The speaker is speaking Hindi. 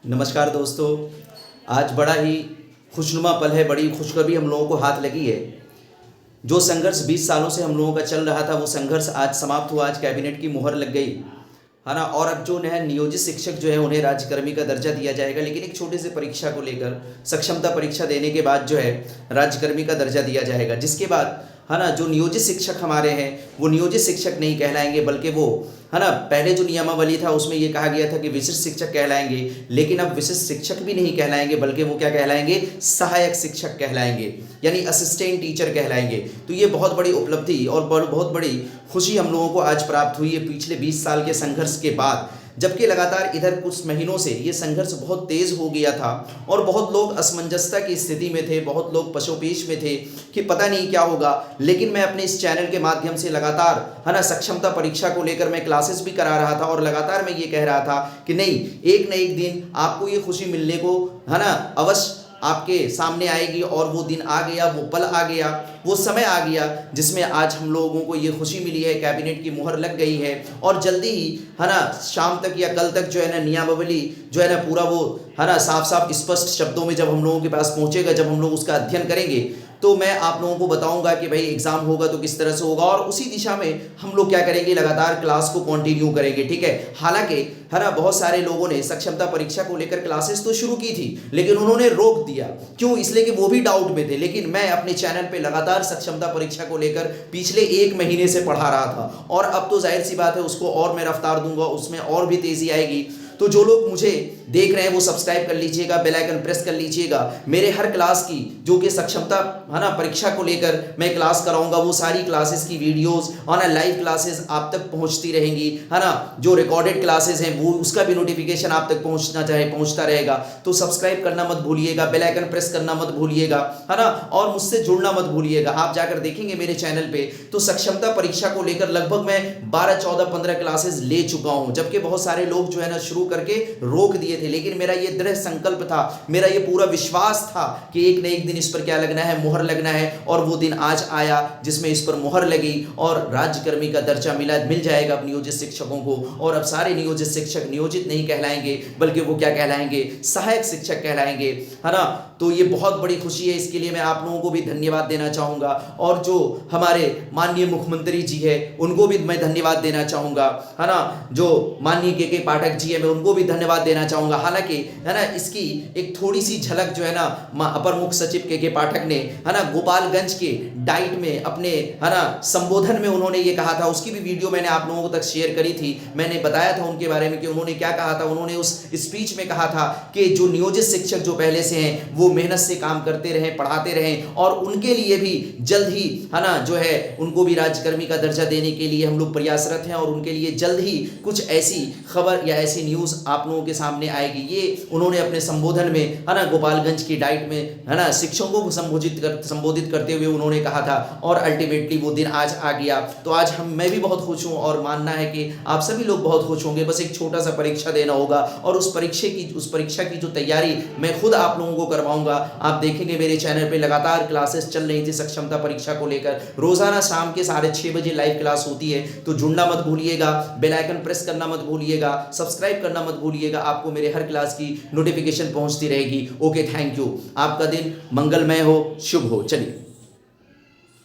नमस्कार दोस्तों। आज बड़ा ही खुशनुमा पल है, बड़ी खुशखबरी हम लोगों को हाथ लगी है। जो संघर्ष 20 सालों से हम लोगों का चल रहा था, वो संघर्ष आज समाप्त हुआ। आज कैबिनेट की मुहर लग गई है ना। और अब जो है नियोजित शिक्षक जो है उन्हें राज्यकर्मी का दर्जा दिया जाएगा, लेकिन एक छोटे से परीक्षा को लेकर सक्षमता परीक्षा देने के बाद जो है राज्यकर्मी का दर्जा दिया जाएगा। जिसके बाद है ना जो नियोजित शिक्षक हमारे हैं वो नियोजित शिक्षक नहीं कहलाएंगे, बल्कि वो है ना पहले जो नियमावली था उसमें ये कहा गया था कि विशिष्ट शिक्षक कहलाएंगे, लेकिन अब विशिष्ट शिक्षक भी नहीं कहलाएंगे, बल्कि वो क्या कहलाएंगे, सहायक शिक्षक कहलाएंगे, यानी असिस्टेंट टीचर कहलाएंगे। तो ये बहुत बड़ी उपलब्धि और बहुत बड़ी खुशी हम लोगों को आज प्राप्त हुई है पिछले 20 साल के संघर्ष के बाद। जबकि लगातार इधर कुछ महीनों से ये संघर्ष बहुत तेज हो गया था और बहुत लोग असमंजसता की स्थिति में थे, बहुत लोग पशोपेश में थे कि पता नहीं क्या होगा। लेकिन मैं अपने इस चैनल के माध्यम से लगातार है ना सक्षमता परीक्षा को लेकर मैं क्लासेस भी करा रहा था और लगातार मैं ये कह रहा था कि नहीं, एक न एक दिन आपको ये खुशी मिलने को है ना अवश्य आपके सामने आएगी। और वो दिन आ गया, वो पल आ गया, वो समय आ गया जिसमें आज हम लोगों को ये खुशी मिली है, कैबिनेट की मुहर लग गई है। और जल्दी ही है ना शाम तक या कल तक जो है ना नियमावली जो है ना पूरा वो है ना साफ साफ स्पष्ट शब्दों में जब हम लोगों के पास पहुंचेगा, जब हम लोग उसका अध्ययन करेंगे, तो मैं आप लोगों को बताऊंगा कि भाई एग्जाम होगा तो किस तरह से होगा। और उसी दिशा में हम लोग क्या करेंगे, लगातार क्लास को कंटिन्यू करेंगे। ठीक है, हालांकि है ना बहुत सारे लोगों ने सक्षमता परीक्षा को लेकर क्लासेस तो शुरू की थी, लेकिन उन्होंने रोक दिया। क्यों? इसलिए कि वो भी डाउट में थे। लेकिन मैं अपने चैनल पे लगातार सक्षमता परीक्षा को लेकर पिछले 1 महीने से पढ़ा रहा था, और अब तो जाहिर सी बात है उसको और मैं रफ्तार दूंगा, उसमें और भी तेजी आएगी। तो जो लोग मुझे देख रहे हैं वो सब्सक्राइब कर लीजिएगा, बेल आइकन प्रेस कर लीजिएगा। मेरे हर क्लास की जो कि सक्षमता है ना परीक्षा को लेकर मैं क्लास कराऊंगा, वो सारी क्लासेस की वीडियोस और ना लाइव क्लासेस आप तक पहुंचती रहेंगी, है ना। जो रिकॉर्डेड क्लासेस हैं वो उसका भी नोटिफिकेशन आप तक पहुंचता रहेगा। तो सब्सक्राइब करना मत भूलिएगा, बेल आइकन प्रेस करना मत भूलिएगा, है ना। और मुझसे जुड़ना मत भूलिएगा। आप जाकर देखेंगे मेरे चैनल पे तो सक्षमता परीक्षा को लेकर लगभग मैं 12, 14, 15 क्लासेस ले चुका हूं। जबकि बहुत सारे लोग जो है ना शुरू करके रोक दिए थे, लेकिन मेरा ये दृढ़ संकल्प था, मेरा ये पूरा विश्वास था कि एक न एक दिन इस पर क्या लगना है, मुहर लगना है। और वो दिन आज आया जिसमें इस पर मुहर लगी और राज्यकर्मी का दर्जा मिल जाएगा अब नियोजित शिक्षकों को। और अब सारे नियोजित शिक्षक नियोजित नहीं कहलाएंगे, बल्कि वो क्या कहलाएंगे, सहायक शिक्षक कहलाएंगे, है ना। तो ये बहुत बड़ी खुशी है, इसके लिए मैं आप लोगों को भी धन्यवाद देना चाहूंगा। और जो हमारे माननीय मुख्यमंत्री जी है उनको भी मैं धन्यवाद देना चाहूंगा, है ना। जो माननीय के पाठक जी है मैं उनको भी धन्यवाद देना चाहूंगा। हालांकि है ना इसकी एक थोड़ी सी झलक जो है ना अपर मुख्य सचिव के पाठक ने है ना गोपालगंज के डाइट में अपने है ना संबोधन में उन्होंने ये कहा था, उसकी भी वीडियो मैंने आप लोगों तक शेयर करी थी। मैंने बताया था उनके बारे में कि उन्होंने क्या कहा था। उन्होंने उस स्पीच में कहा था कि जो नियोजित शिक्षक जो पहले से हैं वो मेहनत से काम करते रहें, पढ़ाते रहें, और उनके लिए भी जल्द ही है ना जो है उनको भी राज्यकर्मी का दर्जा देने के लिए हम लोग प्रयासरत हैं। और उनके लिए जल्द ही कुछ ऐसी खबर या ऐसी न्यूज़ आप लोगों के सामने आएगी। ये उन्होंने अपने संबोधन में है ना गोपालगंज की डाइट में है ना शिक्षकों को संबोधित करते हुए उन्होंने कहा था। और अल्टीमेटली वो दिन आज आ गया। तो आज मैं भी बहुत खुश हूँ और मानना है कि आप सभी लोग बहुत खुश होंगे। बस एक छोटा सा परीक्षा देना होगा और उस परीक्षा की जो तैयारी मैं खुद आप लोगों को करवाऊंगा। आप देखेंगे मेरे चैनल पे लगातार क्लासेस चल रही थी सक्षमता परीक्षा को लेकर। रोजाना शाम के 6:30 बजे लाइव क्लास होती है, तो जुड़ना मत भूलिएगा, बेल आइकन प्रेस करना मत भूलिएगा, सब्सक्राइब करना मत भूलिएगा। आपको मेरे हर क्लास की नोटिफिकेशन पहुंचती रहेगी। Okay, thank you. आपका दिन मंगलमय हो, शुभ हो। चलिए।